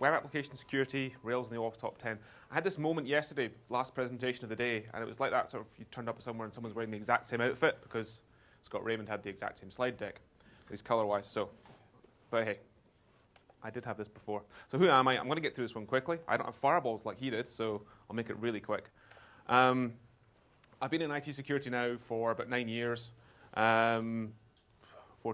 web application security, Rails in the OWASP top 10. I had this moment yesterday, last presentation of the day, and it was like that sort of, you turned up somewhere and someone's wearing the exact same outfit because Scott Raymond had the exact same slide deck, at least color-wise. So, but hey, I did have this before. So who am I? I'm going to get through this one quickly. I don't have fireballs like he did, so I'll make it really quick. I've been in IT security now for about 9 years, 14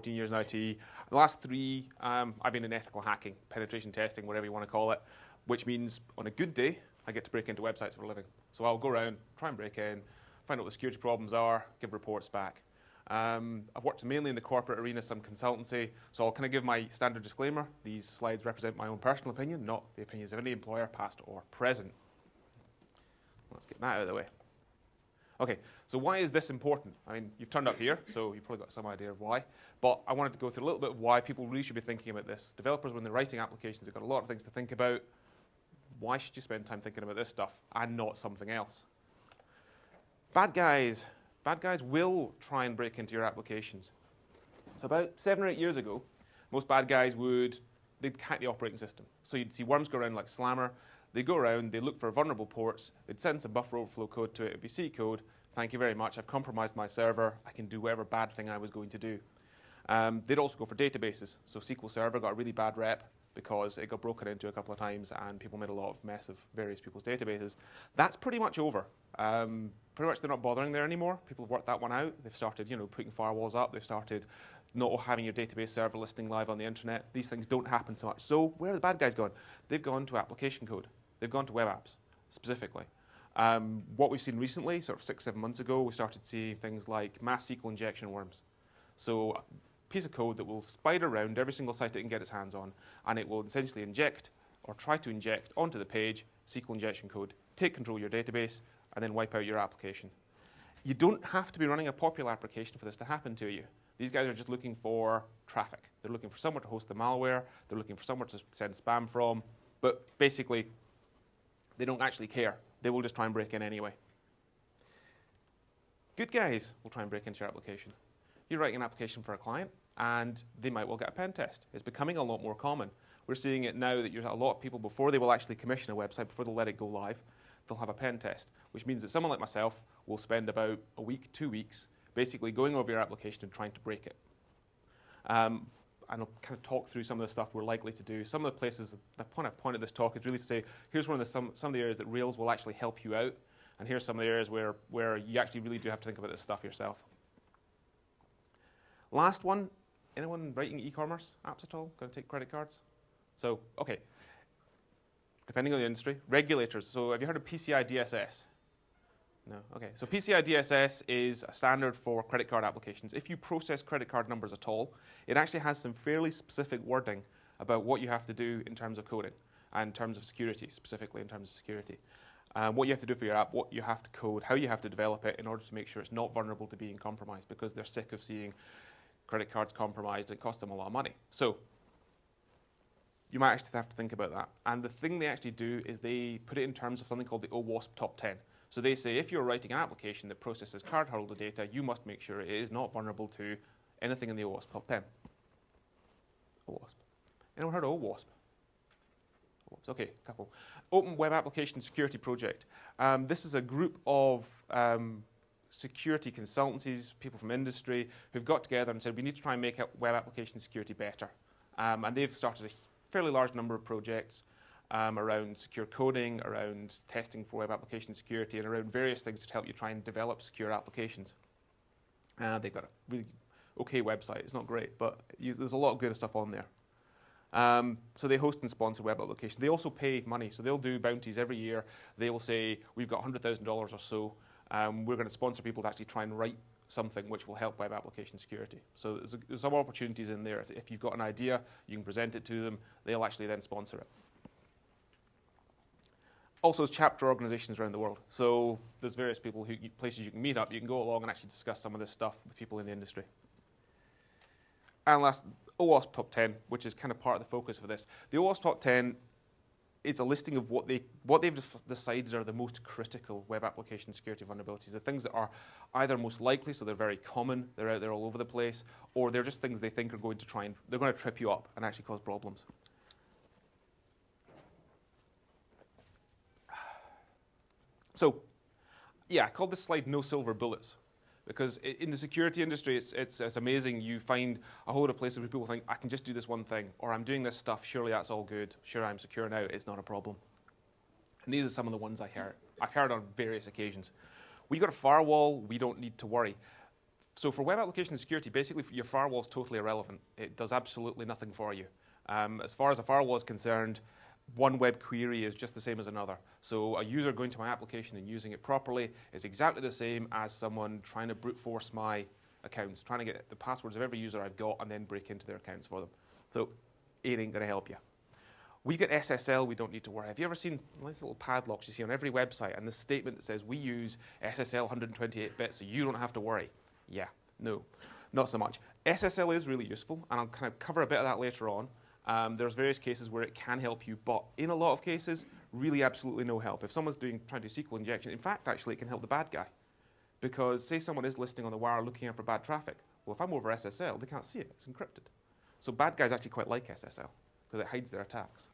years in IT. The last 3, I've been in ethical hacking, penetration testing, whatever you want to call it, which means on a good day, I get to break into websites for a living. So I'll go around, try and break in, find out what the security problems are, give reports back. I've worked mainly in the corporate arena, some consultancy, so I'll kind of give my standard disclaimer. These slides represent my own personal opinion, not the opinions of any employer, past or present. Let's get that out of the way. Okay, so why is this important? I mean, you've turned up here, so you've probably got some idea of why. But I wanted to go through a little bit of why people really should be thinking about this. Developers, when they're writing applications, they've got a lot of things to think about. Why should you spend time thinking about this stuff and not something else? Bad guys. Bad guys will try and break into your applications. So about 7 or 8 years ago, most bad guys they'd hack the operating system. So you'd see worms go around like Slammer. They go around, they look for vulnerable ports, they'd send some buffer overflow code to it, it'd be C code. Thank you very much, I've compromised my server, I can do whatever bad thing I was going to do. They'd also go for databases. So SQL Server got a really bad rep because it got broken into a couple of times and people made a lot of mess of various people's databases. That's pretty much over. Pretty much they're not bothering there anymore. People have worked that one out. They've started, putting firewalls up. They've started not having your database server listing live on the internet. These things don't happen so much. So where are the bad guys gone? They've gone to application code. They've gone to web apps, specifically. What we've seen recently, sort of 6, 7 months ago, we started seeing things like mass SQL injection worms. So a piece of code that will spider around every single site it can get its hands on, and it will essentially inject, or try to inject, onto the page SQL injection code, take control of your database, and then wipe out your application. You don't have to be running a popular application for this to happen to you. These guys are just looking for traffic. They're looking for somewhere to host the malware. They're looking for somewhere to send spam from. But basically, they don't actually care. They will just try and break in anyway. Good guys will try and break into your application. You're writing an application for a client, and they might well get a pen test. It's becoming a lot more common. We're seeing it now that a lot of people, before they will actually commission a website, before they'll let it go live, they'll have a pen test, which means that someone like myself will spend about a week, 2 weeks, basically going over your application and trying to break it. And I'll kind of talk through some of the stuff we're likely to do. Some of the places, the point of this talk is really to say, here's some of the areas that Rails will actually help you out, and here's some of the areas where you actually really do have to think about this stuff yourself. Last one, anyone writing e-commerce apps at all? Going to take credit cards? So, okay. Depending on the industry, regulators. So have you heard of PCI DSS? No? Okay. So PCI DSS is a standard for credit card applications. If you process credit card numbers at all, it actually has some fairly specific wording about what you have to do in terms of coding and in terms of security, specifically in terms of security. What you have to do for your app, what you have to code, how you have to develop it in order to make sure it's not vulnerable to being compromised, because they're sick of seeing credit cards compromised. It costs them a lot of money. So you might actually have to think about that. And the thing they actually do is they put it in terms of something called the OWASP top 10. So they say if you're writing an application that processes cardholder data, you must make sure it is not vulnerable to anything in the OWASP top 10. OWASP. Anyone heard of OWASP? OWASP. Okay, a couple. Open Web Application Security Project. This is a group of security consultancies, people from industry, who've got together and said we need to try and make web application security better. And they've started a fairly large number of projects around secure coding, around testing for web application security, and around various things to help you try and develop secure applications. They've got a really okay website. It's not great, but there's a lot of good stuff on there. So they host and sponsor web applications. They also pay money, so they'll do bounties every year. They will say, we've got $100,000 or so. We're going to sponsor people to actually try and write something which will help web application security. So there's some opportunities in there. If you've got an idea, you can present it to them. They'll actually then sponsor it. Also, there's chapter organizations around the world. So there's various places you can meet up. You can go along and actually discuss some of this stuff with people in the industry. And last, OWASP top 10, which is kind of part of the focus of this. The OWASP top 10 is a listing of what they've decided are the most critical web application security vulnerabilities. The things that are either most likely, so they're very common, they're out there all over the place, or they're just things they think are going to trip you up and actually cause problems. So, yeah, I called this slide "No Silver Bullets," because in the security industry, it's amazing. You find a whole lot of places where people think, I can just do this one thing, or I'm doing this stuff, surely that's all good. Sure, I'm secure now, it's not a problem. And these are some of the ones I've heard on various occasions. We've got a firewall, we don't need to worry. So for web application security, basically your firewall is totally irrelevant. It does absolutely nothing for you. As far as a firewall is concerned, one web query is just the same as another. So a user going to my application and using it properly is exactly the same as someone trying to brute force my accounts, trying to get the passwords of every user I've got and then break into their accounts for them. So it ain't going to help you. We get SSL, we don't need to worry. Have you ever seen nice little padlocks you see on every website and this statement that says, we use SSL 128 bits, so you don't have to worry? Yeah, no, not so much. SSL is really useful, and I'll kind of cover a bit of that later on. There's various cases where it can help you, but in a lot of cases, really absolutely no help. If someone's trying to do SQL injection, in fact, actually, it can help the bad guy. Because say someone is listening on the wire looking out for bad traffic. Well, if I'm over SSL, they can't see it. It's encrypted. So bad guys actually quite like SSL because it hides their attacks.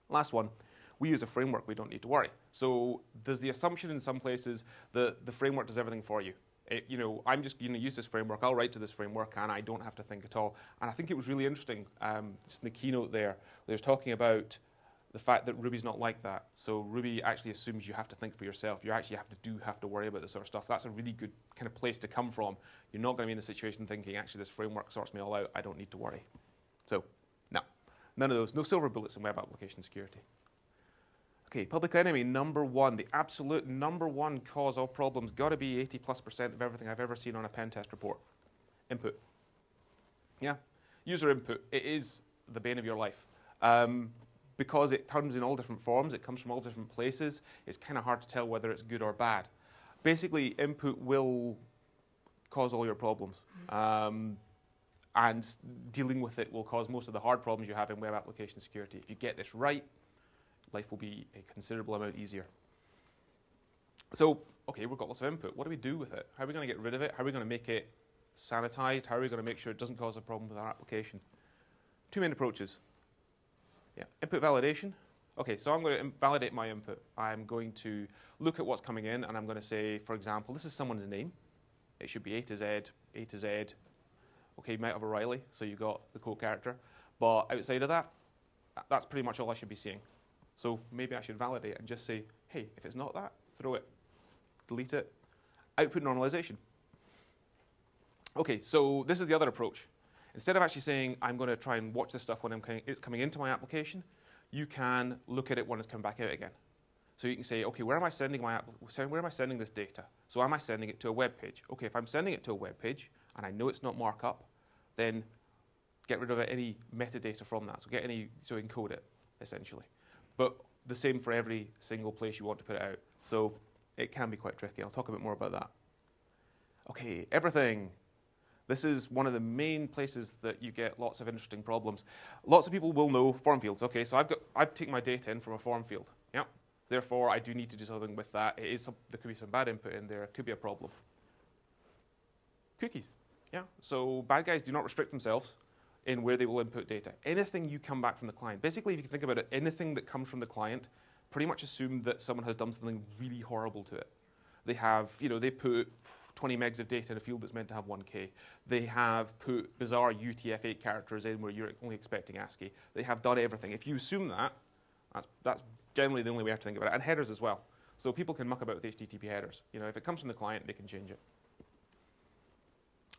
Last one, we use a framework, we don't need to worry. So there's the assumption in some places that the framework does everything for you. I'm just going to use this framework, I'll write to this framework, and I don't have to think at all. And I think it was really interesting, just in the keynote there, they was talking about the fact that Ruby's not like that. So Ruby actually assumes you have to think for yourself. You actually have to worry about this sort of stuff. That's a really good kind of place to come from. You're not going to be in a situation thinking, actually, this framework sorts me all out, I don't need to worry. So, no. None of those. No silver bullets in web application security. Okay, public enemy number one, the absolute number one cause of problems, got to be 80+% of everything I've ever seen on a pen test report. Input. Yeah, user input. It is the bane of your life. Because it comes in all different forms, it comes from all different places, it's kind of hard to tell whether it's good or bad. Basically, input will cause all your problems. And dealing with it will cause most of the hard problems you have in web application security. If you get this right, life will be a considerable amount easier. So, okay, we've got lots of input. What do we do with it? How are we going to get rid of it? How are we going to make it sanitized? How are we going to make sure it doesn't cause a problem with our application? Two main approaches. Yeah, input validation. Okay, so I'm going to validate my input. I'm going to look at what's coming in, and I'm going to say, for example, this is someone's name. It should be A to Z. Okay, you might have O'Reilly, so you've got the code character. But outside of that, that's pretty much all I should be seeing. So maybe I should validate and just say, hey, if it's not that, throw it, delete it. Output normalization. Okay, so this is the other approach. Instead of actually saying, I'm going to try and watch this stuff when it's coming into my application, you can look at it when it's coming back out again. So you can say, okay, where am I sending this data? So am I sending it to a web page? Okay, if I'm sending it to a web page and I know it's not markup, then get rid of any metadata from that. So encode it, essentially. But the same for every single place you want to put it out. So it can be quite tricky. I'll talk a bit more about that. Okay, everything. This is one of the main places that you get lots of interesting problems. Lots of people will know form fields. Okay, so I've taken my data in from a form field. Yeah. Therefore, I do need to do something with that. There could be some bad input in there. It could be a problem. Cookies. Yeah. So bad guys do not restrict themselves in where they will input data. Anything you come back from the client. Basically, if you can think about it, anything that comes from the client, pretty much assume that someone has done something really horrible to it. They have, they put 20 megs of data in a field that's meant to have 1K. They have put bizarre UTF-8 characters in where you're only expecting ASCII. They have done everything. If you assume that, that's generally the only way I have to think about it. And headers as well. So people can muck about with HTTP headers. If it comes from the client, they can change it.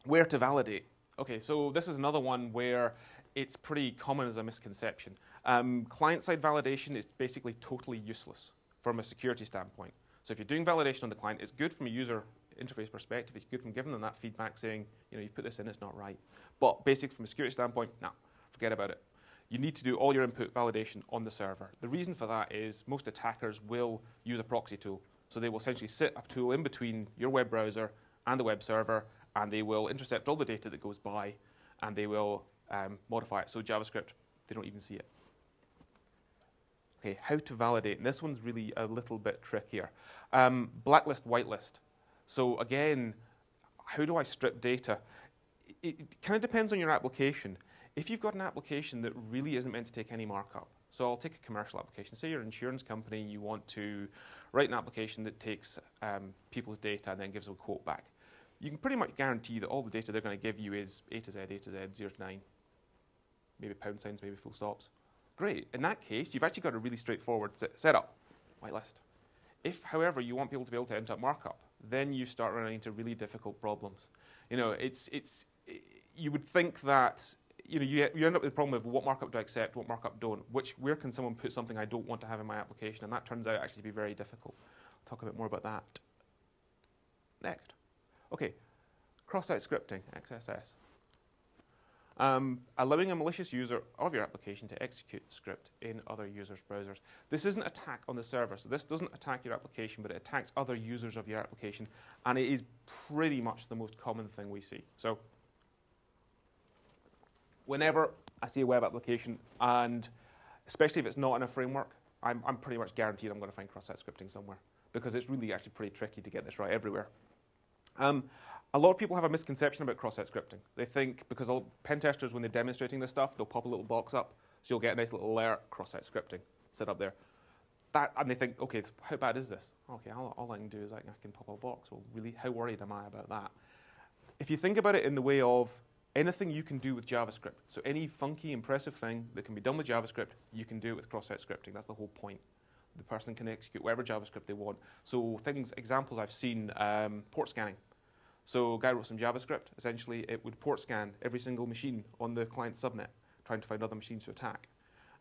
Where to validate? Okay, so this is another one where it's pretty common as a misconception. Client-side validation is basically totally useless from a security standpoint. So if you're doing validation on the client, it's good from a user interface perspective. It's good from giving them that feedback saying, you've put this in, it's not right. But basically from a security standpoint, no, forget about it. You need to do all your input validation on the server. The reason for that is most attackers will use a proxy tool. So they will essentially sit a tool in between your web browser and the web server, and they will intercept all the data that goes by, and they will modify it. So JavaScript, they don't even see it. Okay, how to validate? And this one's really a little bit trickier. Blacklist, whitelist. So again, how do I strip data? It kind of depends on your application. If you've got an application that really isn't meant to take any markup, so I'll take a commercial application. Say you're an insurance company, you want to write an application that takes people's data and then gives them a quote back. You can pretty much guarantee that all the data they're going to give you is A to Z, 0 to 9, maybe pound signs, maybe full stops. Great. In that case, you've actually got a really straightforward setup, whitelist. If, however, you want people to be able to enter markup, then you start running into really difficult problems. You know, you would think that you end up with the problem of what markup do I accept, what markup don't, where can someone put something I don't want to have in my application, and that turns out actually to be very difficult. I'll talk a bit more about that next. Okay, cross-site scripting, XSS. Allowing a malicious user of your application to execute the script in other users' browsers. This isn't an attack on the server, so this doesn't attack your application, but it attacks other users of your application, and it is pretty much the most common thing we see. So whenever I see a web application, and especially if it's not in a framework, I'm pretty much guaranteed I'm going to find cross-site scripting somewhere, because it's really actually pretty tricky to get this right everywhere. A lot of people have a misconception about cross-site scripting. They think, because pen testers, when they're demonstrating this stuff, they'll pop a little box up, so you'll get a nice little alert, cross-site scripting, set up there. And they think, okay, how bad is this? Okay, all I can do is I can pop a box. Well, really, how worried am I about that? If you think about it in the way of anything you can do with JavaScript, so any funky, impressive thing that can be done with JavaScript, you can do it with cross-site scripting. That's the whole point. The person can execute whatever JavaScript they want. So examples I've seen, port scanning. So a guy wrote some JavaScript. Essentially, it would port scan every single machine on the client subnet, trying to find other machines to attack.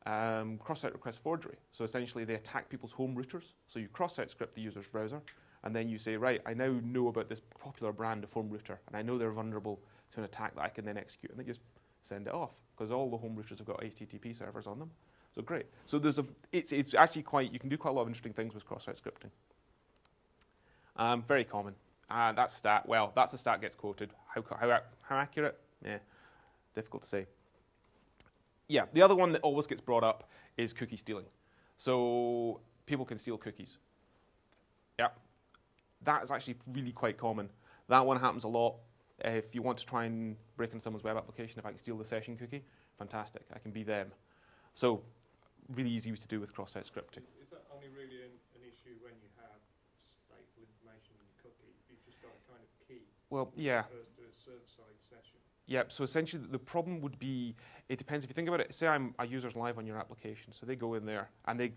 Cross-site request forgery. So essentially, they attack people's home routers. So you cross-site script the user's browser, and then you say, right, I now know about this popular brand of home router, and I know they're vulnerable to an attack that I can then execute, and they just send it off, because all the home routers have got HTTP servers on them. So great. So it's actually you can do quite a lot of interesting things with cross-site scripting. Very common. That stat, well, that's the stat gets quoted. How accurate? Yeah, difficult to say. Yeah, the other one that always gets brought up is cookie stealing. So people can steal cookies. Yeah, that is actually really quite common. That one happens a lot. If you want to try and break into someone's web application, if I can steal the session cookie, fantastic, I can be them. So really easy to do with cross-site scripting. Is that only really an issue when you have stateful information in your cookie? You've just got a kind of key. Well, yeah. As opposed to a server-side session. Yep, so essentially the problem would be, it depends. If you think about it, say a user's live on your application, so they go in there and they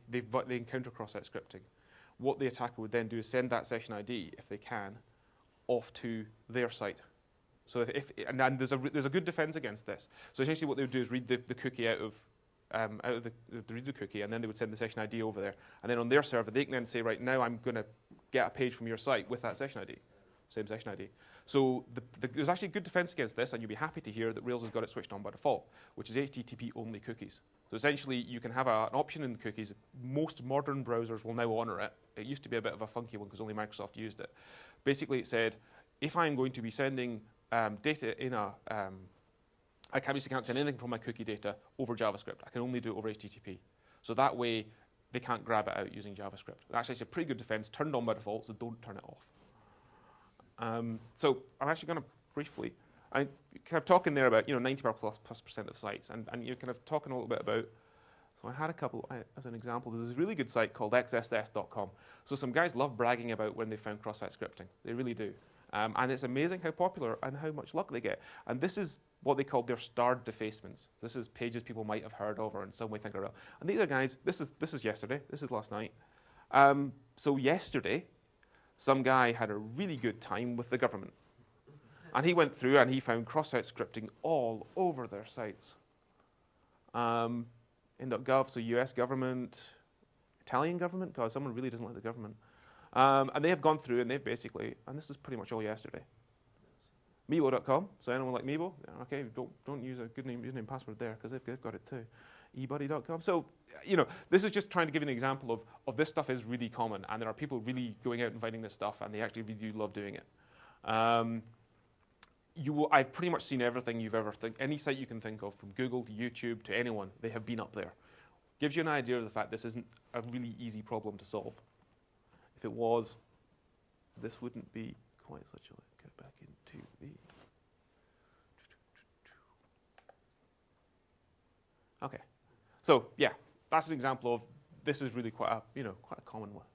encounter cross-site scripting. What the attacker would then do is send that session ID, if they can, off to their site. So and there's a good defense against this. So essentially what they would do is read the cookie out of read the cookie, and then they would send the session ID over there. And then on their server, they can then say, right, now I'm going to get a page from your site with that session ID, same session ID. So there's actually a good defense against this, and you'll be happy to hear that Rails has got it switched on by default, which is HTTP-only cookies. So essentially, you can have an option in the cookies. Most modern browsers will now honor it. It used to be a bit of a funky one because only Microsoft used it. Basically, it said, if I'm going to be sending data in I can't send anything from my cookie data over JavaScript. I can only do it over HTTP. So that way, they can't grab it out using JavaScript. Actually, it's a pretty good defense, turned on by default, so don't turn it off. So I'm actually going to briefly, I'm kind of talking there about 90+% of sites, and you're kind of talking a little bit about. So I had a couple as an example. There's a really good site called xss.com. So some guys love bragging about when they found cross-site scripting. They really do. And it's amazing how popular and how much luck they get. And this is what they call their starred defacements. This is pages people might have heard of or in some way think are real. And these are guys, this is yesterday, this is last night. So yesterday, some guy had a really good time with the government. And he went through and he found cross-site scripting all over their sites. In .gov, so US government, Italian government, God, someone really doesn't like the government. And they have gone through and they've basically, and this is pretty much all yesterday. Meebo.com, so anyone like Meebo, okay, don't use a good username password there because they've got it too. eBuddy.com. So, this is just trying to give you an example of this stuff is really common, and there are people really going out and finding this stuff, and they actually really do love doing it. I've pretty much seen everything you've ever any site you can think of, from Google to YouTube to anyone, they have been up there. Gives you an idea of the fact this isn't a really easy problem to solve. If it was, this wouldn't be quite such a. Get back into the. Okay, so yeah, that's an example of this is really quite a quite a common one.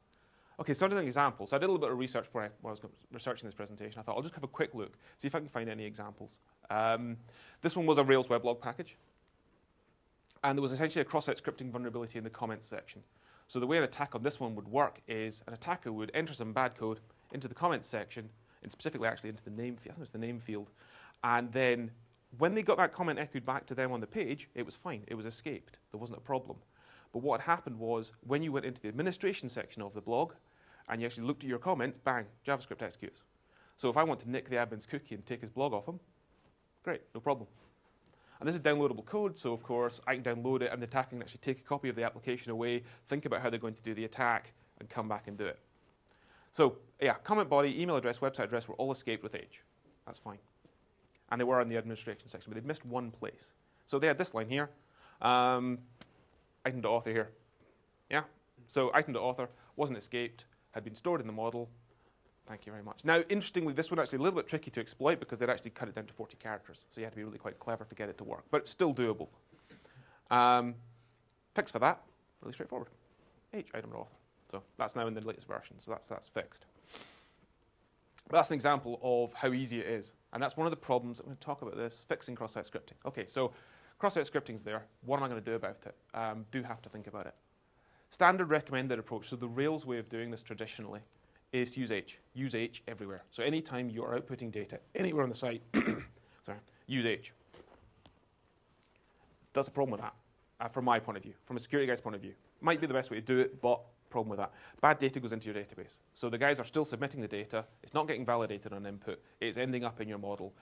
Okay, so an example. So I did a little bit of research when I was researching this presentation. I thought I'll just have a quick look, see if I can find any examples. This one was a Rails weblog package. And there was essentially a cross-site scripting vulnerability in the comments section. So the way an attack on this one would work is an attacker would enter some bad code into the comments section, and specifically actually into the name field, I think it was the name field. And then when they got that comment echoed back to them on the page, it was fine. It was escaped. There wasn't a problem. But what happened was when you went into the administration section of the blog and you actually looked at your comment, bang, JavaScript executes. So if I want to nick the admin's cookie and take his blog off him, great, no problem. And this is downloadable code, so of course I can download it and the attacker can actually take a copy of the application away, think about how they're going to do the attack, and come back and do it. So yeah, comment body, email address, website address were all escaped with H. That's fine. And they were in the administration section, but they'd missed one place. So they had this line here, item.author here. Yeah? So item.author wasn't escaped, had been stored in the model. Thank you very much. Now, interestingly, this one actually a little bit tricky to exploit because they'd actually cut it down to 40 characters. So you had to be really quite clever to get it to work, but it's still doable. Fix for that, really straightforward. H item.author. So that's now in the latest version, so that's fixed. But that's an example of how easy it is. And that's one of the problems, I'm going to talk about this, fixing cross-site scripting. Okay, so cross-site scripting's there. What am I going to do about it? Do have to think about it. Standard recommended approach, so the Rails way of doing this traditionally, is to use H. Use H everywhere. So anytime you are outputting data anywhere on the site, sorry, use H. That's a problem with that, from my point of view, from a security guy's point of view. Might be the best way to do it, but problem with that. Bad data goes into your database. So the guys are still submitting the data. It's not getting validated on input. It's ending up in your model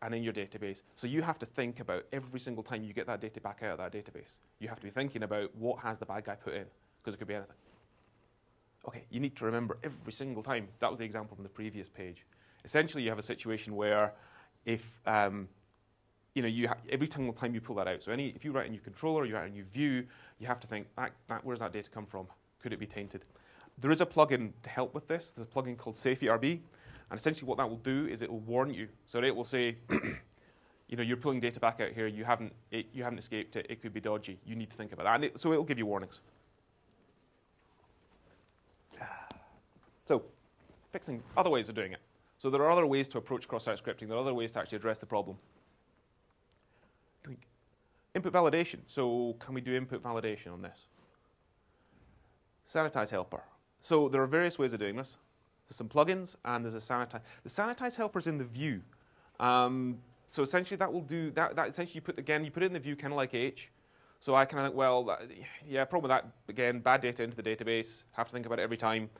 and in your database. So you have to think about every single time you get that data back out of that database. You have to be thinking about what has the bad guy put in, because it could be anything. Okay, you need to remember every single time. That was the example from the previous page. Essentially, you have a situation where if every single time you pull that out, so if you write a new controller, you write a new view, you have to think, where's that data come from? Could it be tainted? There is a plugin to help with this. There's a plugin called SafeERB, and essentially what that will do is it will warn you. So it will say, you're pulling data back out here. You haven't escaped it. It could be dodgy. You need to think about that. And so it will give you warnings. So, fixing other ways of doing it. So there are other ways to approach cross-site scripting. There are other ways to actually address the problem. Input validation. So can we do input validation on this? Sanitize helper. So there are various ways of doing this. There's some plugins and there's a sanitize. The sanitize helper is in the view. So essentially that will do that. Essentially you put it in the view kind of like H. So I kind of think, well, problem with that again, bad data into the database. Have to think about it every time.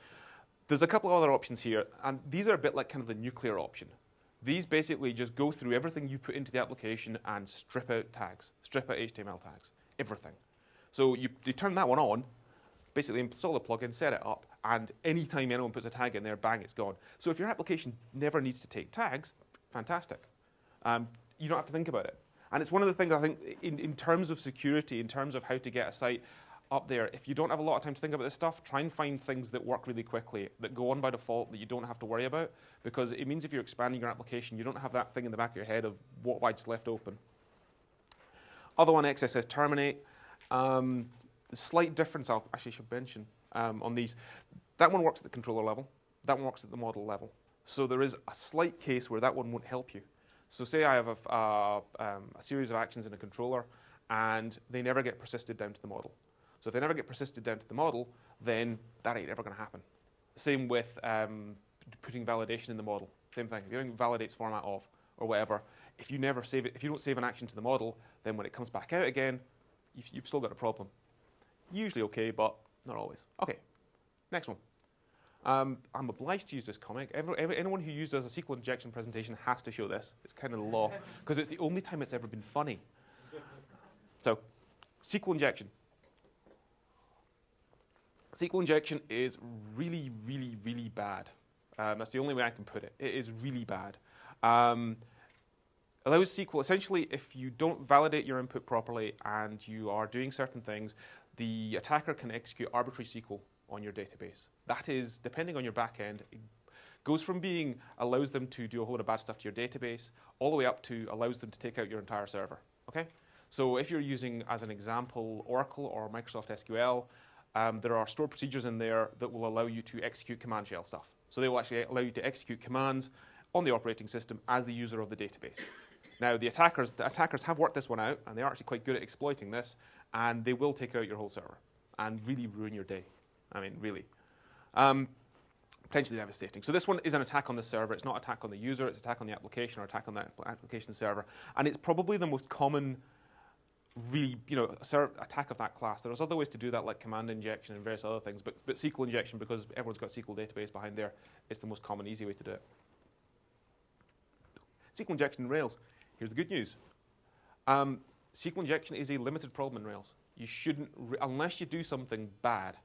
There's a couple of other options here, and these are a bit like kind of the nuclear option. These basically just go through everything you put into the application and strip out tags, strip out HTML tags, everything. So you turn that one on, basically install the plugin, set it up, and anytime anyone puts a tag in there, bang, it's gone. So if your application never needs to take tags, fantastic. You don't have to think about it. And it's one of the things I think in terms of security, in terms of how to get a site up there, if you don't have a lot of time to think about this stuff, try and find things that work really quickly, that go on by default, that you don't have to worry about, because it means if you're expanding your application, you don't have that thing in the back of your head of what have I just left open. Other one, XSS terminate. The slight difference I actually should mention on these, that one works at the controller level, that one works at the model level. So there is a slight case where that one won't help you. So say I have a series of actions in a controller, and they never get persisted down to the model. So if they never get persisted down to the model, then that ain't ever going to happen. Same with putting validation in the model. Same thing. If you're doing validates format of or whatever, if you never save it, if you don't save an action to the model, then when it comes back out again, you've still got a problem. Usually okay, but not always. Okay, next one. I'm obliged to use this comic. Anyone who uses a SQL injection presentation has to show this. It's kind of the law, because it's the only time it's ever been funny. So, SQL injection. SQL injection is really, really, really bad. That's the only way I can put it. It is really bad. Allows SQL, essentially, if you don't validate your input properly and you are doing certain things, the attacker can execute arbitrary SQL on your database. That is, depending on your backend, it goes from being allows them to do a whole lot of bad stuff to your database, all the way up to allows them to take out your entire server. Okay? So if you're using, as an example, Oracle or Microsoft SQL, there are stored procedures in there that will allow you to execute command shell stuff. So they will actually allow you to execute commands on the operating system as the user of the database. Now, the attackers have worked this one out, and they're actually quite good at exploiting this, and they will take out your whole server and really ruin your day. I mean, really. Potentially devastating. So this one is an attack on the server. It's not an attack on the user. It's an attack on the application or attack on the application server. And it's probably the most common really, attack of that class. There's other ways to do that, like command injection and various other things, but SQL injection, because everyone's got a SQL database behind there, is the most common, easy way to do it. SQL injection in Rails. Here's the good news. SQL injection is a limited problem in Rails. You shouldn't, unless you do something bad,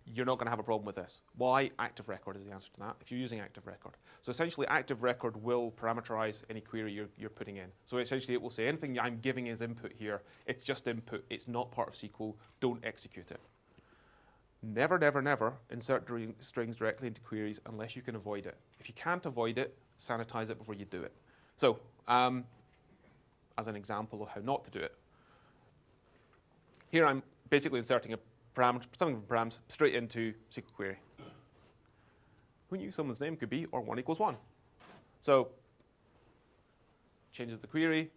you're not going to have a problem with this. Why? Active record is the answer to that, if you're using active record. So essentially, active record will parameterize any query you're putting in. So essentially, it will say, anything I'm giving as input here, it's just input. It's not part of SQL. Don't execute it. Never, never, never insert strings directly into queries unless you can avoid it. If you can't avoid it, sanitize it before you do it. So, as an example of how not to do it, here I'm basically inserting a parameter, something from params, straight into SQL query. Who knew someone's name could be or 1 equals 1? So, changes the query,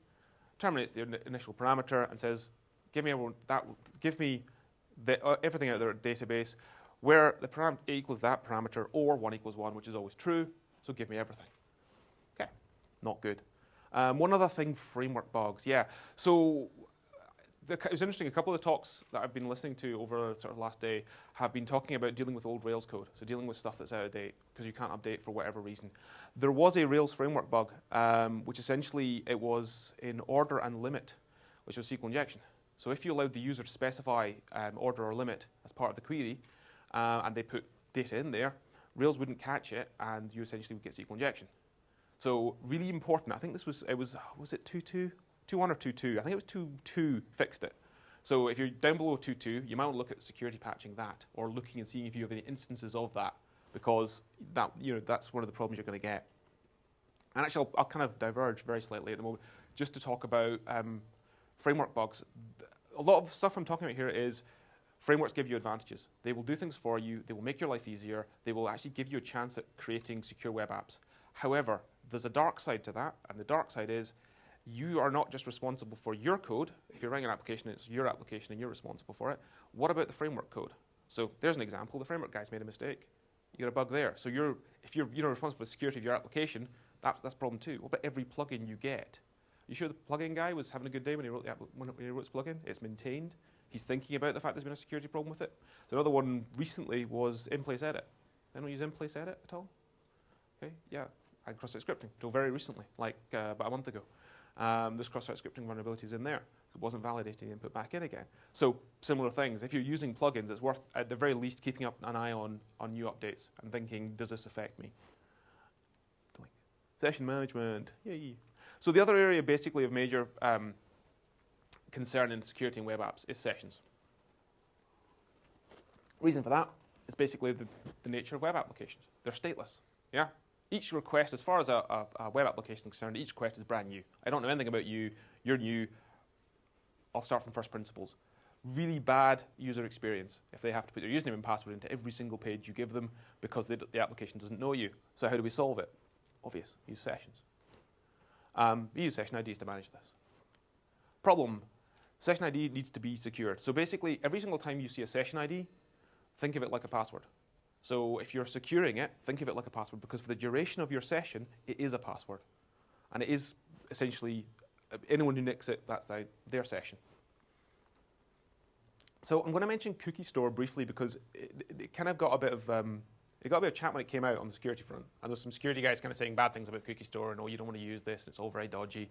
terminates the initial parameter, and says, give me everything out there at database where the parameter equals that parameter or 1 equals 1, which is always true. So give me everything. Okay, not good. One other thing, framework bugs. Yeah, so it was interesting. A couple of the talks that I've been listening to over sort of last day have been talking about dealing with old Rails code, so dealing with stuff that's out of date because you can't update for whatever reason. There was a Rails framework bug, which essentially it was in order and limit, which was SQL injection. So if you allowed the user to specify order or limit as part of the query, and they put data in there, Rails wouldn't catch it, and you essentially would get SQL injection. So really important. I think this was it 2.2? 2.1 or 2.2. I think it was 2.2 fixed it. So if you're down below 2.2, you might want to look at security patching that, or looking and seeing if you have any instances of that, because that's one of the problems you're going to get. And actually, I'll kind of diverge very slightly at the moment, just to talk about framework bugs. A lot of stuff I'm talking about here is frameworks give you advantages. They will do things for you. They will make your life easier. They will actually give you a chance at creating secure web apps. However, there's a dark side to that, and the dark side is you are not just responsible for your code. If you're writing an application, it's your application and you're responsible for it. What about the framework code? So there's an example. The framework guy's made a mistake. You got a bug there. So if you're responsible for the security of your application, that's a problem too. What about every plugin you get? You sure the plugin guy was having a good day when he wrote his plugin? It's maintained. He's thinking about the fact there's been a security problem with it. So another one recently was in-place edit. Anyone use in-place edit at all? Okay, yeah. I had cross-site scripting until very recently, like about a month ago. There's cross-site scripting vulnerabilities in there. It wasn't validating the input back in again. So similar things. If you're using plugins, it's worth, at the very least, keeping up an eye on new updates and thinking, does this affect me? Session management, yay. So the other area, basically, of major concern in security in web apps is sessions. Reason for that is basically the nature of web applications. They're stateless, yeah? Each request, as far as a web application is concerned, each request is brand new. I don't know anything about you. You're new. I'll start from first principles. Really bad user experience if they have to put their username and password into every single page you give them because the application doesn't know you. So how do we solve it? Obvious. Use sessions. We use session IDs to manage this. Problem. Session ID needs to be secured. So basically, every single time you see a session ID, think of it like a password. So if you're securing it, think of it like a password, because for the duration of your session, it is a password. And it is essentially, anyone who nicks it, that's their session. So I'm going to mention cookie store briefly because it kind of got a bit of, it got a bit of chat when it came out on the security front. And there's some security guys kind of saying bad things about cookie store, and oh, you don't want to use this, it's all very dodgy.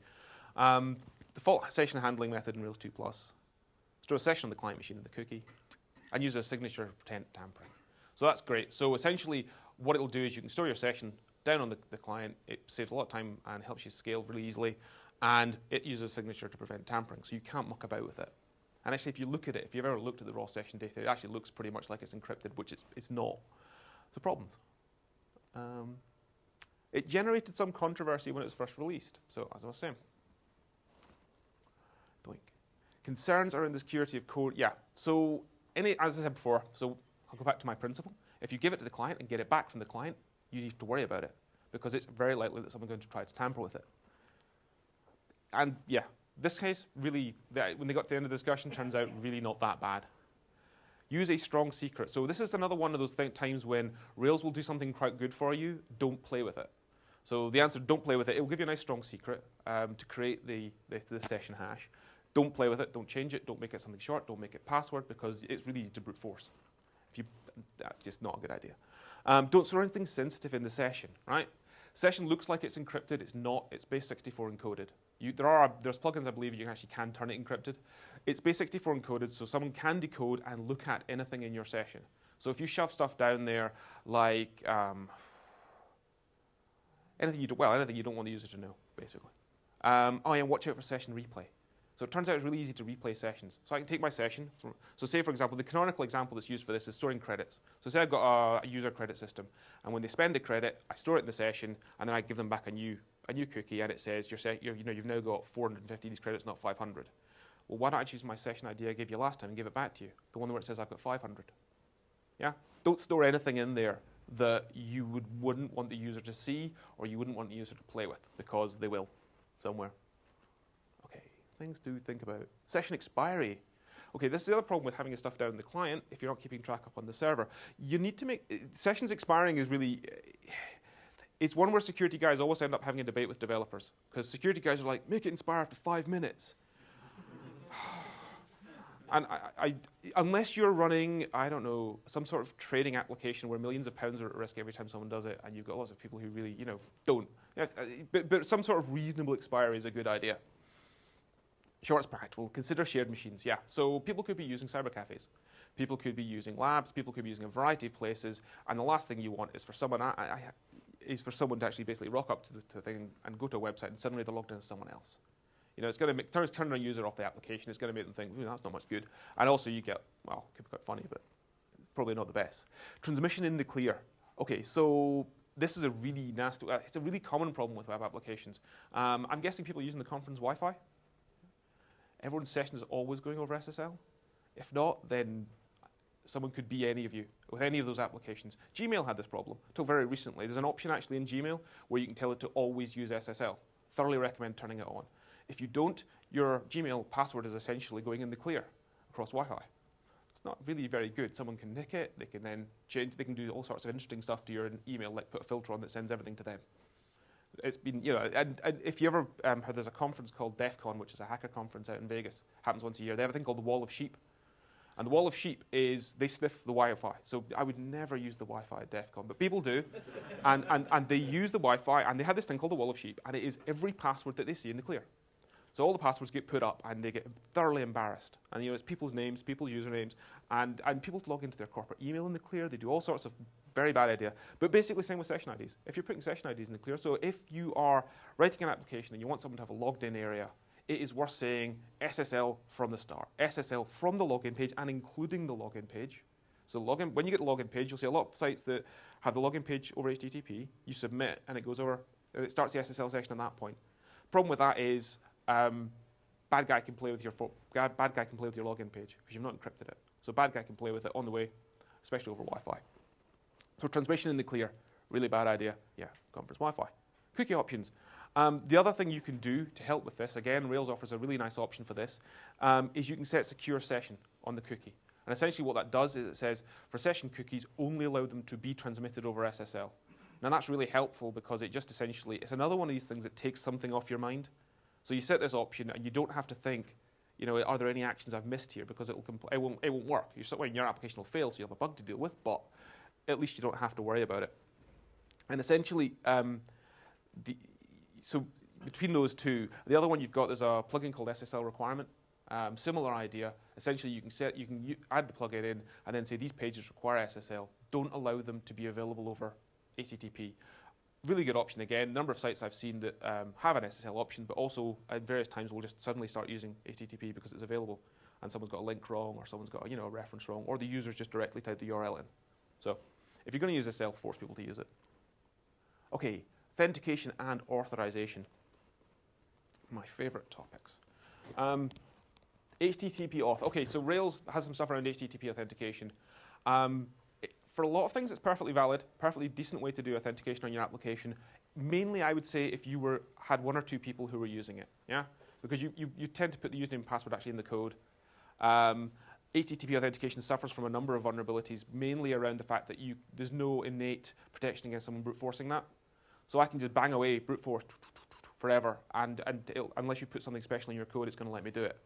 Default session handling method in Rails 2+. Store a session on the client machine of the cookie, and use a signature to prevent tampering. So that's great. So essentially, what it'll do is you can store your session down on the client. It saves a lot of time and helps you scale really easily. And it uses a signature to prevent tampering, so you can't muck about with it. And actually, if you look at it, if you've ever looked at the raw session data, it actually looks pretty much like it's encrypted, which it's not. So problems. It generated some controversy when it was first released. So as I was saying, concerns around the security of code. Yeah. So as I said before, so I'll go back to my principle. If you give it to the client and get it back from the client, you need to worry about it because it's very likely that someone's going to try to tamper with it. And yeah, this case, really, when they got to the end of the discussion, turns out really not that bad. Use a strong secret. So this is another one of those times when Rails will do something quite good for you. Don't play with it. So the answer, don't play with it. It will give you a nice strong secret to create the session hash. Don't play with it. Don't change it. Don't make it something short. Don't make it password because it's really easy to brute force. That's just not a good idea. Don't store anything sensitive in the session, right? Session looks like it's encrypted. It's not. It's base64 encoded. There's plugins I believe you actually can turn it encrypted. It's base64 encoded, so someone can decode and look at anything in your session. So if you shove stuff down there like anything you don't want the user to know, basically. Oh yeah, watch out for session replay. So it turns out it's really easy to replay sessions. So I can take my session. So say, for example, the canonical example that's used for this is storing credits. So say I've got a user credit system, and when they spend a credit, I store it in the session, and then I give them back a new cookie, and it says you've now got 450 of these credits, not 500. Well, why don't I choose my session ID I gave you last time and give it back to you, the one where it says I've got 500? Yeah. Don't store anything in there that you wouldn't want the user to see or you wouldn't want the user to play with, because they will somewhere. Things to think about. Session expiry. Okay, this is the other problem with having your stuff down in the client if you're not keeping track up on the server. You need to make sessions expiring is really, it's one where security guys always end up having a debate with developers, because security guys are like, make it expire after 5 minutes. And unless you're running, I don't know, some sort of trading application where millions of pounds are at risk every time someone does it, and you've got lots of people who really, don't. But some sort of reasonable expiry is a good idea. Short's practical. Consider shared machines. Yeah. So people could be using cyber cafes. People could be using labs. People could be using a variety of places. And the last thing you want is for someone to actually basically rock up to the thing and go to a website and suddenly they're logged in as someone else. It's going to turn a user off the application. It's going to make them think, ooh, that's not much good. And also you get, well, it could be quite funny, but probably not the best. Transmission in the clear. Okay, so this is a really nasty, it's a really common problem with web applications. I'm guessing people using the conference Wi-Fi. Everyone's session is always going over SSL. If not, then someone could be any of you with any of those applications. Gmail had this problem until very recently. There's an option actually in Gmail where you can tell it to always use SSL. Thoroughly recommend turning it on. If you don't, your Gmail password is essentially going in the clear across Wi-Fi. It's not really very good. Someone can nick it. They can then change. They can do all sorts of interesting stuff to your email, like put a filter on that sends everything to them. It's been, and if you ever heard, there's a conference called DEF CON, which is a hacker conference out in Vegas. Happens once a year. They have a thing called the Wall of Sheep. And the Wall of Sheep is, they sniff the Wi-Fi. So I would never use the Wi-Fi at DEF CON, but people do. and they use the Wi-Fi, and they have this thing called the Wall of Sheep, and it is every password that they see in the clear. So all the passwords get put up, and they get thoroughly embarrassed. And it's people's names, people's usernames, and people log into their corporate email in the clear. They do all sorts of very bad idea. But basically, same with session IDs. If you're putting session IDs in the clear, so if you are writing an application and you want someone to have a logged-in area, it is worth saying SSL from the start, SSL from the login page and including the login page. So login, when you get the login page, you'll see a lot of sites that have the login page over HTTP. You submit, and it goes over. It starts the SSL session at that point. Problem with that is bad guy can play with your login page because you've not encrypted it. So bad guy can play with it on the way, especially over Wi-Fi. So transmission in the clear, really bad idea. Yeah, conference Wi-Fi. Cookie options. The other thing you can do to help with this, again, Rails offers a really nice option for this, is you can set secure session on the cookie. And essentially what that does is it says, for session cookies, only allow them to be transmitted over SSL. Now that's really helpful because it just essentially, it's another one of these things that takes something off your mind. So you set this option and you don't have to think, are there any actions I've missed here, because it won't work. Your application will fail, so you have a bug to deal with, but at least you don't have to worry about it. And essentially, so between those two, the other one you've got is a plugin called SSL requirement. Similar idea. Essentially, you can add the plugin in and then say these pages require SSL. Don't allow them to be available over HTTP. Really good option again. Number of sites I've seen that have an SSL option, but also at various times will just suddenly start using HTTP because it's available, and someone's got a link wrong, or someone's got a reference wrong, or the user's just directly typed the URL in. So if you're going to use SSL, force people to use it. Okay, authentication and authorization. My favorite topics. HTTP auth. Okay, so Rails has some stuff around HTTP authentication. For a lot of things, it's perfectly valid, perfectly decent way to do authentication on your application. Mainly, I would say if you had one or two people who were using it, yeah? Because you tend to put the username and password actually in the code. HTTP authentication suffers from a number of vulnerabilities, mainly around the fact that there's no innate protection against someone brute forcing that. So I can just bang away brute force forever, and unless you put something special in your code, it's going to let me do it.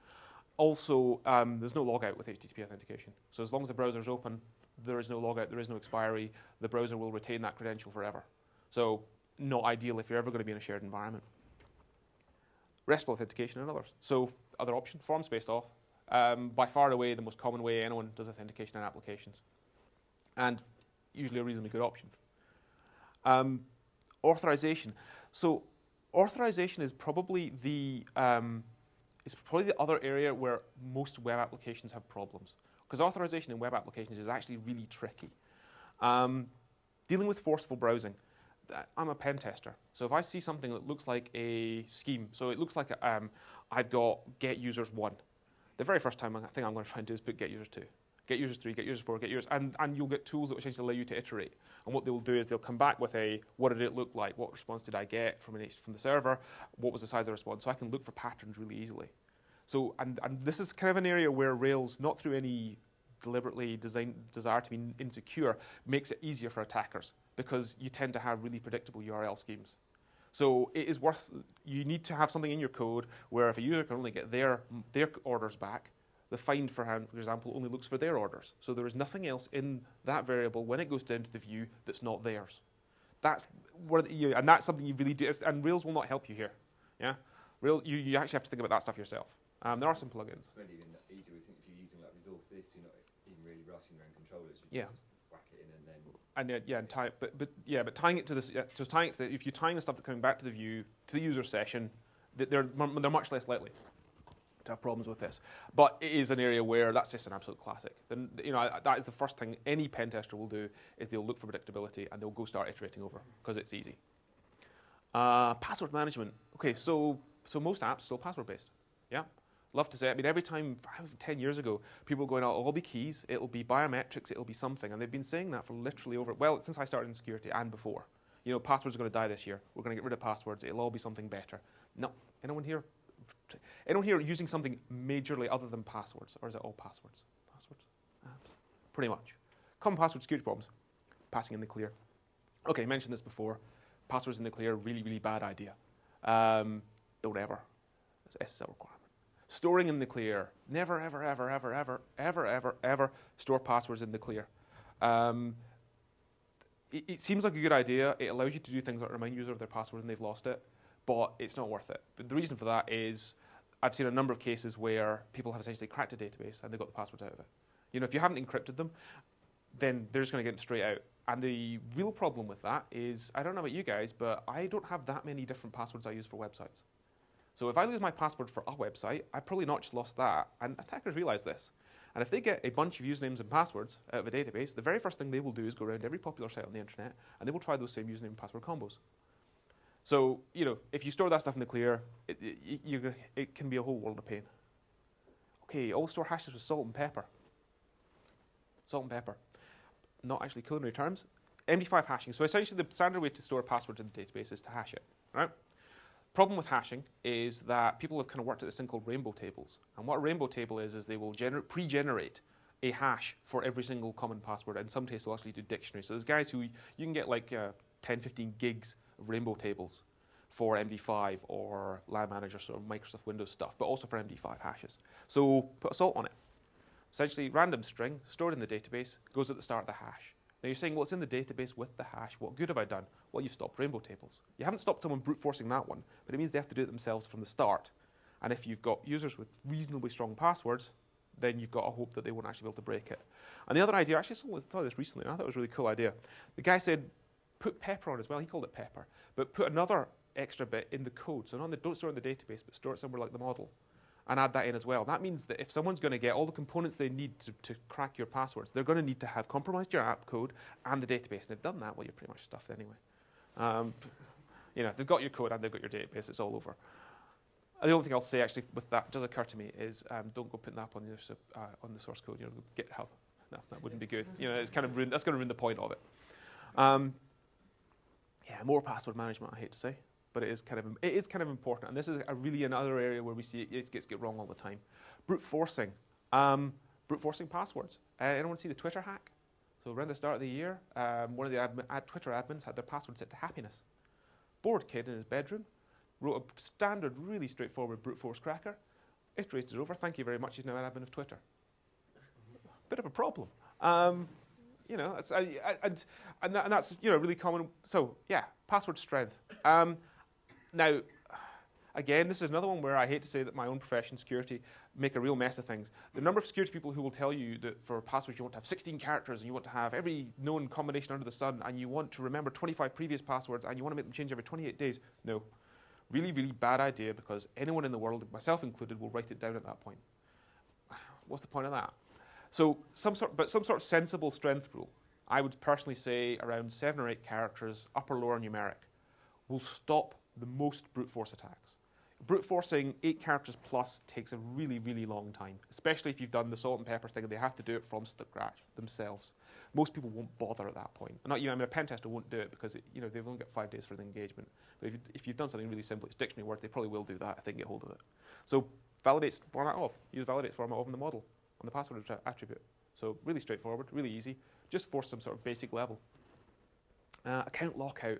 Also, there's no logout with HTTP authentication. So as long as the browser's open, there is no logout, there is no expiry. The browser will retain that credential forever. So not ideal if you're ever going to be in a shared environment. RESTful authentication and others. So other option, forms-based auth. By far and away the most common way anyone does authentication in applications. And usually a reasonably good option. Authorization. So authorization is probably the other area where most web applications have problems. Because authorization in web applications is actually really tricky. Dealing with forceful browsing. I'm a pen tester. So if I see something that looks like a scheme, so it looks like I've got get users 1. The very first thing I'm going to try and do is put get users 2. Get users 3, get users 4, get users, and you'll get tools that will essentially allow you to iterate. And what they'll do is they'll come back with what did it look like? What response did I get from the server? What was the size of the response? So I can look for patterns really easily. So, and this is kind of an area where Rails, not through any deliberately designed desire to be insecure, makes it easier for attackers because you tend to have really predictable URL schemes. So it is you need to have something in your code where if a user can only get their orders back, the find, for example, only looks for their orders. So there is nothing else in that variable when it goes down to the view that's not theirs. That's where and that's something you really do. And Rails will not help you here. Yeah, Rails, you actually have to think about that stuff yourself. There are some plugins. It's maybe even easier. We think if you're using like resource this, you're not even really writing your own controllers. Yeah. Just whack it in and then. And tie, but tying it to this, so tying it to if you're tying the stuff that's coming back to the view to the user session, they're much less likely to have problems with this. But it is an area where that's just an absolute classic. Then that is the first thing any pen tester will do is they'll look for predictability and they'll go start iterating over because it's easy. Password management. Okay, so most apps still password based. Yeah. Love to say, I mean, every time, 10 years ago, people were going, oh, it'll be keys, it'll be biometrics, it'll be something. And they've been saying that for literally since I started in security and before. Passwords are going to die this year. We're going to get rid of passwords. It'll all be something better. No. Anyone here using something majorly other than passwords? Or is it all passwords? Passwords? Apps? Pretty much. Common password security problems. Passing in the clear. Okay, I mentioned this before. Passwords in the clear, really, really bad idea. Don't ever. It's SSL requirement. Storing in the clear. Never, ever, ever, ever, ever, ever, ever, ever store passwords in the clear. It seems like a good idea. It allows you to do things like remind users of their password when they've lost it, but it's not worth it. But the reason for that is I've seen a number of cases where people have essentially cracked a database and they got the passwords out of it. If you haven't encrypted them, then they're just going to get them straight out. And the real problem with that is, I don't know about you guys, but I don't have that many different passwords I use for websites. So if I lose my password for a website, I probably not just lost that, and attackers realize this. And if they get a bunch of usernames and passwords out of a database, the very first thing they will do is go around every popular site on the internet, and they will try those same username and password combos. So, if you store that stuff in the clear, it can be a whole world of pain. Okay, all store hashes with salt and pepper. Salt and pepper. Not actually culinary terms. MD5 hashing. So essentially the standard way to store passwords in the database is to hash it, right? Problem with hashing is that people have kind of worked at this thing called rainbow tables. And what a rainbow table is they will pre-generate a hash for every single common password. In some cases, they'll actually do dictionaries. So there's guys who, you can get like 10, 15 gigs of rainbow tables for MD5 or LAN managers or Microsoft Windows stuff, but also for MD5 hashes. So put a salt on it. Essentially, random string stored in the database goes at the start of the hash. Now you're saying, well, it's in the database with the hash. What good have I done? Well, you've stopped rainbow tables. You haven't stopped someone brute forcing that one, but it means they have to do it themselves from the start. And if you've got users with reasonably strong passwords, then you've got a hope that they won't actually be able to break it. And the other idea, actually someone thought of this recently, and I thought it was a really cool idea. The guy said, put pepper on as well. He called it pepper, but put another extra bit in the code. So don't store it in the database, but store it somewhere like the model. And add that in as well. That means that if someone's going to get all the components they need to crack your passwords, they're going to need to have compromised your app code and the database. And they've done that, well, you're pretty much stuffed anyway. If they've got your code and they've got your database, it's all over. The only thing I'll say actually with that does occur to me is don't go putting that up on on the source code. You know, GitHub. No, that wouldn't be good. You know, it's kind of that's going to ruin the point of it. Yeah, more password management. I hate to say, but it is kind of important. And this is really another area where we see it gets wrong all the time. Brute forcing. Brute forcing passwords. Anyone see the Twitter hack? So around the start of the year, one of the Twitter admins had their password set to happiness. Bored kid in his bedroom wrote a standard, really straightforward brute force cracker, iterated it over. Thank you very much. He's now an admin of Twitter. Bit of a problem. You know, and that's really common. So yeah, password strength. Now, again, this is another one where I hate to say that my own profession, security, make a real mess of things. The number of security people who will tell you that for passwords you want to have 16 characters and you want to have every known combination under the sun and you want to remember 25 previous passwords and you want to make them change every 28 days. No. Really, really bad idea because anyone in the world, myself included, will write it down at that point. What's the point of that? So some sort of sensible strength rule. I would personally say around 7 or 8 characters, upper lower numeric, will stop the most brute force attacks. Brute forcing 8 characters plus takes a really, really long time, especially if you've done the salt and pepper thing and they have to do it from scratch themselves. Most people won't bother at that point. Not you. I mean, a pen tester won't do it because they've only got 5 days for the engagement. But if you've done something really simple, it's dictionary work, they probably will do that if they can get hold of it. So validates format off. Use validates format off in the model on the password attribute. So really straightforward, really easy. Just force some sort of basic level. Account lockout.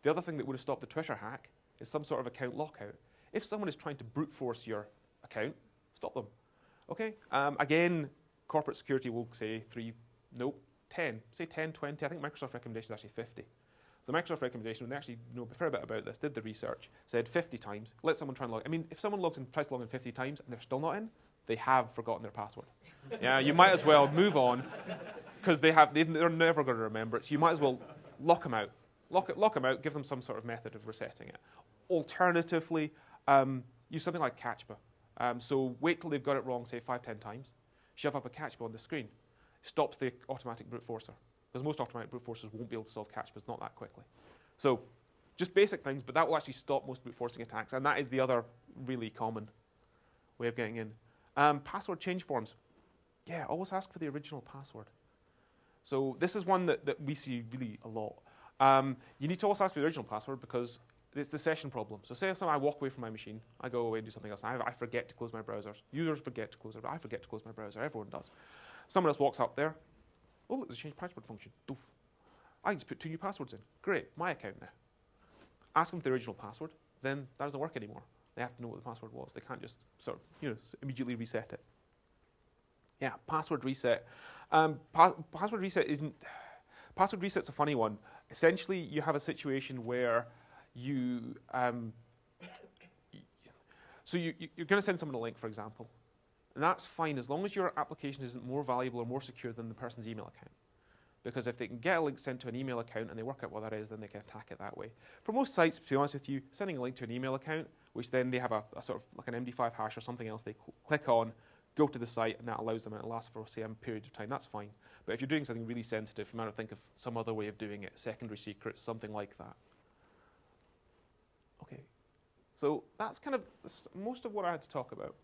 The other thing that would have stopped the Twitter hack is some sort of account lockout. If someone is trying to brute force your account, stop them. Okay? Again, corporate security will say 3, nope, 10. Say 10, 20. I think Microsoft recommendation is actually 50. So the Microsoft recommendation, when they actually know a fair bit about this, did the research, said 50 times. Let someone try and log. I mean, if someone logs in, tries to log in 50 times, and they're still not in, they have forgotten their password. Yeah, you might as well move on, because they're never going to remember it. So you might as well lock them out. Lock them out. Give them some sort of method of resetting it. Alternatively, use something like CACHPA. So wait till they've got it wrong, say 5, 10 times. Shove up a CACHPA on the screen. Stops the automatic brute forcer. Because most automatic brute forcers won't be able to solve CACHPAs not that quickly. So just basic things, but that will actually stop most brute forcing attacks. And that is the other really common way of getting in. Password change forms. Yeah, always ask for the original password. So this is one that we see really a lot. You need to always ask for the original password because it's the session problem. So say I walk away from my machine, I go away and do something else, I forget to close my browsers. Users forget to close their I forget to close my browser, everyone does. Someone else walks up there, oh look, there's a change password function, doof. I can just put 2 new passwords in. Great, my account now. Ask them for the original password, then that doesn't work anymore. They have to know what the password was. They can't just sort of, immediately reset it. Yeah, password reset. Password reset's a funny one. Essentially, you have a situation where you're going to send someone a link, for example, and that's fine as long as your application isn't more valuable or more secure than the person's email account. Because if they can get a link sent to an email account and they work out what that is, then they can attack it that way. For most sites, to be honest with you, sending a link to an email account, which then they have a sort of like an MD5 hash or something else, they click on, go to the site, and that allows them, and it lasts for, say, a period of time. That's fine. But if you're doing something really sensitive, you might think of some other way of doing it, secondary secrets, something like that. Okay. So that's kind of most of what I had to talk about.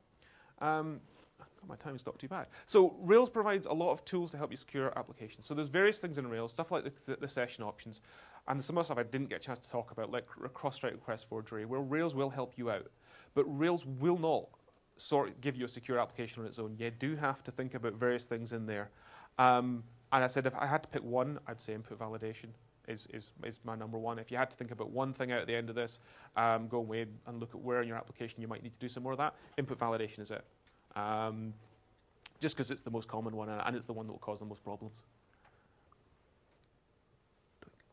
My time's not too bad. So Rails provides a lot of tools to help you secure applications. So there's various things in Rails, stuff like the session options, and some other stuff I didn't get a chance to talk about, like cross-strike request forgery, where Rails will help you out. But Rails will not give you a secure application on its own. You do have to think about various things in there. And I said if I had to pick one, I'd say input validation is my number one. If you had to think about one thing out at the end of this, go away and look at where in your application you might need to do some more of that. Input validation is it. Just because it's the most common one and it's the one that will cause the most problems.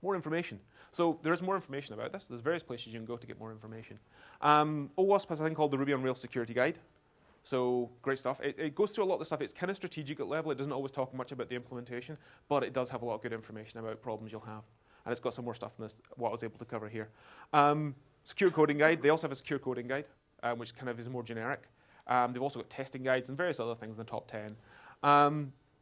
More information. So there is more information about this. There's various places you can go to get more information. OWASP has a thing called the Ruby on Rails Security Guide. So great stuff. It goes through a lot of the stuff. It's kind of strategic at level. It doesn't always talk much about the implementation, but it does have a lot of good information about problems you'll have. And it's got some more stuff than this, what I was able to cover here. Secure coding guide. They also have a secure coding guide, which kind of is more generic. They've also got testing guides and various other things in the top 10.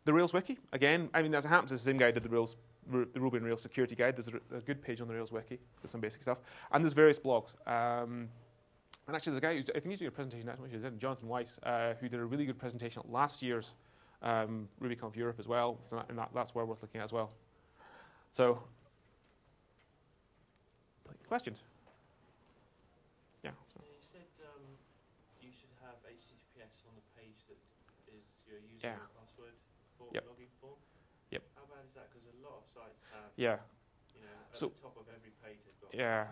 The Rails Wiki, again, I mean, as it happens, it's the same guy did the Ruby on Rails Security Guide. There's a good page on the Rails Wiki with some basic stuff. And there's various blogs. And actually, there's a guy who's, I think he's doing a presentation next week, Jonathan Weiss, who did a really good presentation at last year's RubyConf Europe as well. So that's where worth looking at as well. So, questions? Yeah. So. You said you should have HTTPS on the page that is your user and password for login form. Yep. How bad is that? Because a lot of sites have, Yeah. you know, at the top of every page they've got. Yeah.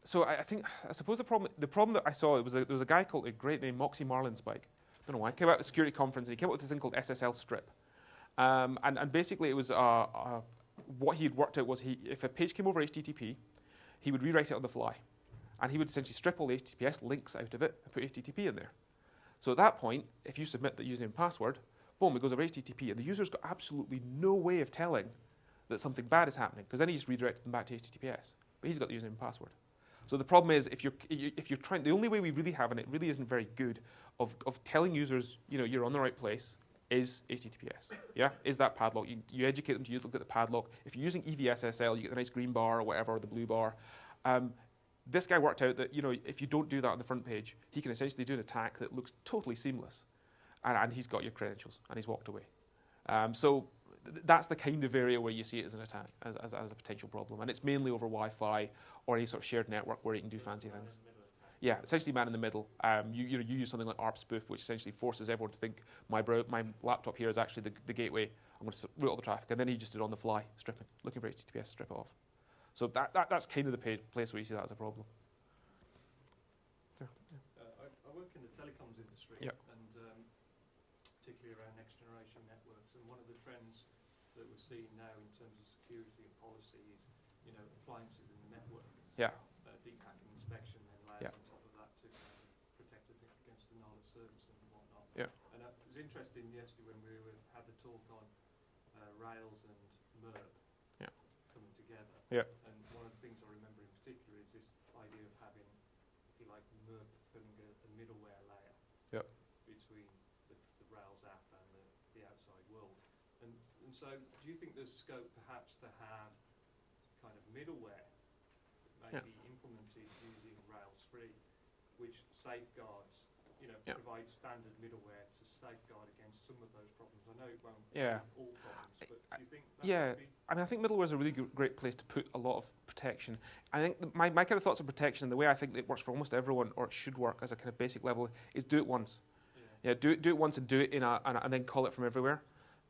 So I suppose the problem that I saw, there was a guy called, a great name, Moxie Marlinspike. I don't know why. He came out at a security conference and he came up with this thing called SSL strip. And basically it was, what he had worked out was if a page came over HTTP, he would rewrite it on the fly. And he would essentially strip all the HTTPS links out of it and put HTTP in there. So at that point, if you submit the username and password, boom, it goes over HTTP, and the user's got absolutely no way of telling that something bad is happening, because then he just redirected them back to HTTPS. But he's got the username and password. So the problem is, if you're trying, the only way we really have, and it really isn't very good, of telling users, you know, you're on the right place, is HTTPS. Yeah, is that padlock? You educate them to look at the padlock. If you're using EVSSL, you get the nice green bar or whatever, or the blue bar. This guy worked out that, you know, if you don't do that on the front page, he can essentially do an attack that looks totally seamless, and he's got your credentials, and he's walked away. So that's the kind of area where you see it as an attack, as a potential problem, and it's mainly over Wi-Fi or any sort of shared network where you can do fancy things. Yeah, essentially man in the middle. You use something like ARP spoof, which essentially forces everyone to think my laptop here is actually the gateway. I'm going to route all the traffic, and then he just did it on the fly, stripping, looking for HTTPS, strip it off. So that's kind of the place where you see that as a problem. I work in the telecoms industry, yep. and particularly around next generation networks. And one of the trends that we're seeing now in terms of security and policy is, you know, appliances in the network. Yeah. Deep hacking inspection then layers yeah. on top of that to protect it against denial of service and whatnot. Yeah. And it was interesting yesterday when we had the talk on Rails and MERP coming together. Yeah. And one of the things I remember in particular is this idea of having, if you like, MERP filling a middleware layer between the Rails app and the outside world. And so do you think there's scope perhaps to have kind of middleware maybe implemented using Rails 3, which safeguards, you know, provides standard middleware to safeguard against some of those problems? I know it won't be all problems, but do you think that would be? I mean, I think middleware is a really great place to put a lot of protection. I think my kind of thoughts on protection, the way I think it works for almost everyone, or it should work as a kind of basic level, is do it once. Yeah, do it once and do it and then call it from everywhere.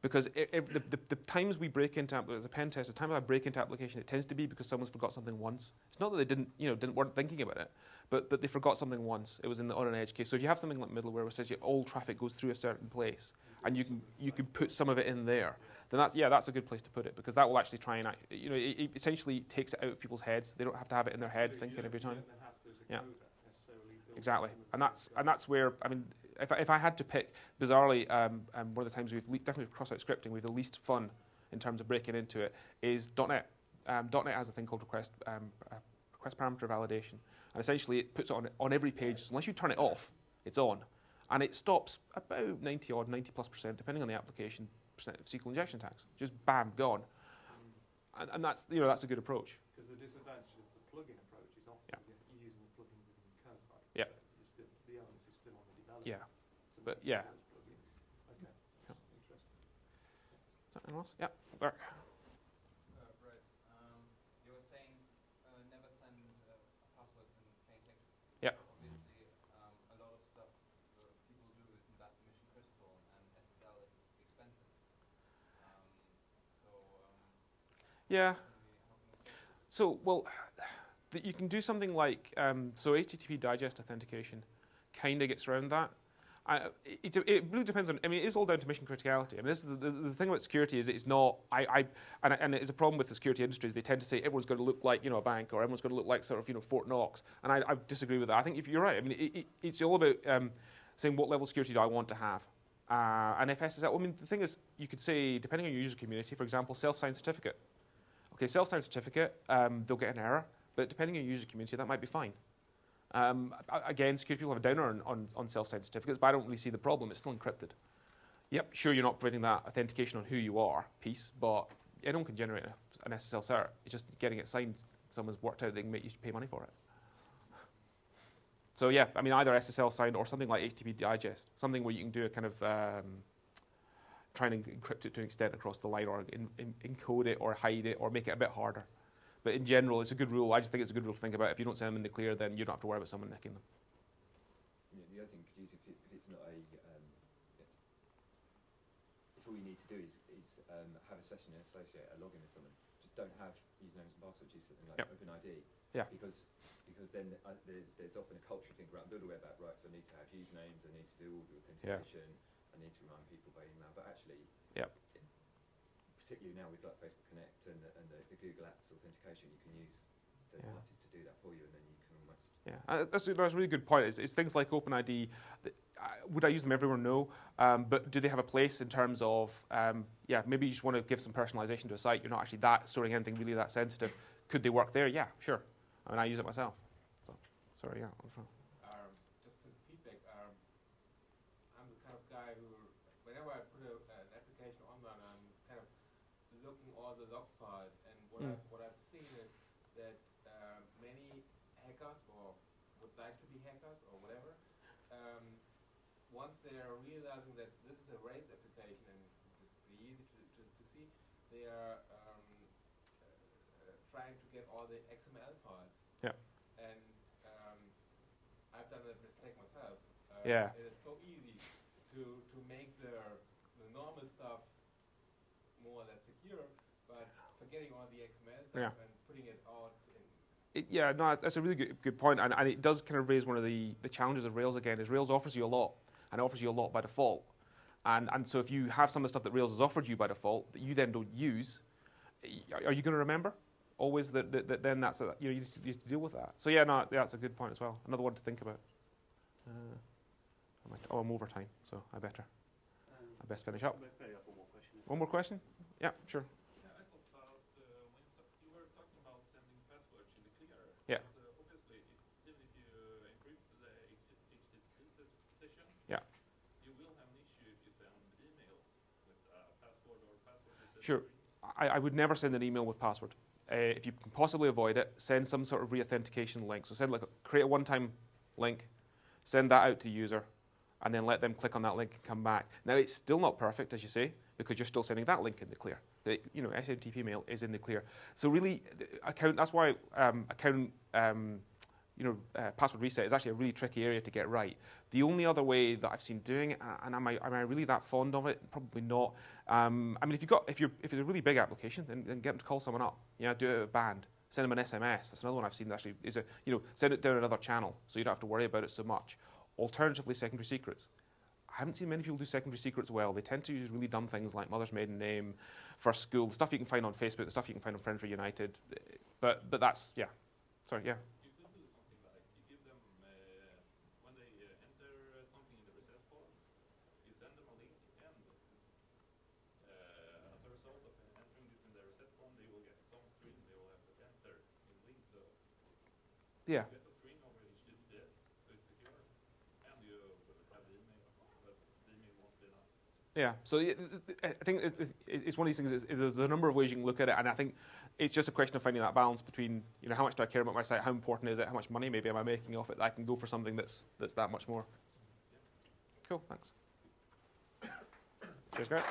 Because the times we break into, as a pen test, the time I break into application, it tends to be because someone's forgot something once. It's not that they weren't thinking about it, but they forgot something once. It was on an edge case. So if you have something like middleware, which says all traffic goes through a certain place, and you can put some of it in there, then that's a good place to put it, because that will actually try and it essentially takes it out of people's heads. They don't have to have it in their head thinking every time. Yeah, exactly. And that's where, I mean, if I had to pick, bizarrely, one of the times definitely cross-site scripting, we've the least fun in terms of breaking into it is .NET. .NET has a thing called request parameter validation, and essentially it puts it on every page. So unless you turn it off, it's on, and it stops about 90+%, depending on the application, percent of SQL injection attacks. Just bam, gone. And that's that's a good approach. Because the disadvantage of the plugin approach is often you're using the plugin within the code, right? Yeah. So the onus is still on the developer. Yeah. But yeah. Okay. That's interesting. Something else? Yeah. There. Right. You were saying never send passwords in plain text. Yeah. So obviously, a lot of stuff people do isn't that mission critical, and SSL is expensive. Yeah. So, well, you can do something like, so HTTP digest authentication kind of gets around that. It really depends on, I mean, it is all down to mission criticality. I mean, this is the thing about security is it's not, and it's a problem with the security industry is they tend to say everyone's got to look like, a bank, or everyone's got to look like sort of, Fort Knox. And I disagree with that. I think if you're right, I mean, it's all about saying what level of security do I want to have. And if SSL, I mean, the thing is, you could say, depending on your user community, for example, self-signed certificate. Okay, self-signed certificate, they'll get an error, but depending on your user community, that might be fine. Again, security people have a downer on self-signed certificates, but I don't really see the problem. It's still encrypted. Yep, sure, you're not providing that authentication on who you are piece, but anyone can generate an SSL cert. It's just getting it signed. Someone's worked out they can make you pay money for it. So yeah, I mean either SSL signed or something like HTTP digest, something where you can do a kind of try and encrypt it to an extent across the line, or encode it, or hide it, or make it a bit harder. But in general, it's a good rule. I just think it's a good rule to think about. If you don't send them in the clear, then you don't have to worry about someone nicking them. Yeah, the other thing you could use if it's not a if all you need to do is have a session and associate a login with someone, just don't have usernames and passwords. Use something like OpenID. Yeah. Because then there's often a culture thing around build a web app, right? So I need to have usernames, I need to do all the authentication, I need to remind people by email. But actually, particularly now with like Facebook Connect and the Google Apps authentication, you can use third parties to do that for you, and then you can almost. Yeah, that's a really good point. It's things like OpenID. Would I use them everywhere? No. But do they have a place in terms of, maybe you just want to give some personalization to a site. You're not actually storing anything really that sensitive. Could they work there? Yeah, sure. I mean, I use it myself. So, sorry, yeah. Just some feedback. I'm the kind of guy who, whenever I put an application online, I'm kind of looking all the log files, and what I've seen is that many hackers, or would like to be hackers, or whatever, once they are realizing that this is a Rails application and it's pretty easy to see, they are trying to get all the XML files. Yeah. And I've done that mistake myself. It is so easy to make the normal stuff more or less secure, but forgetting all the XML stuff and putting it out. That's a really good point, and it does kind of raise one of the challenges of Rails again. Is Rails offers you a lot, and it offers you a lot by default, and so if you have some of the stuff that Rails has offered you by default that you then don't use, are you going to remember always that then that's you need to deal with that? So that's a good point as well. Another one to think about. I'm over time, so I best finish up. One more question? Yeah, sure. Yeah, I thought about when you were talking about sending passwords in the clear. Yeah. But, obviously, even if you encrypt the HTTP session, you will have an issue if you send emails with password or password. Sure. I would never send an email with password. If you can possibly avoid it, send some sort of re-authentication link. So create a one-time link, send that out to user, and then let them click on that link and come back. Now, it's still not perfect, as you say, because you're still sending that link in the clear. SMTP mail is in the clear. So really, that's why password reset is actually a really tricky area to get right. The only other way that I've seen doing it, and am I really that fond of it? Probably not. I mean, if it's a really big application, then get them to call someone up. Do it with band. Send them an SMS. That's another one I've seen that actually is send it down another channel so you don't have to worry about it so much. Alternatively, secondary secrets. I haven't seen many people do secondary secrets well. They tend to use really dumb things like mother's maiden name, first school, stuff you can find on Facebook, the stuff you can find on Friends Reunited. But that's, sorry, yeah. You could do something like, you give them, when they enter something in the reset form, you send them a link, and as a result of entering this in the reset form, they will get some screen they will have to enter in link. So you get a screen over HTTPS, so it's secure, and you will have the email, but the email won't be enough. Yeah, so I think it's one of these things. There's a number of ways you can look at it, and I think it's just a question of finding that balance between, how much do I care about my site, how important is it, how much money maybe am I making off it that I can go for something that's that much more. Cool, thanks. Cheers, guys.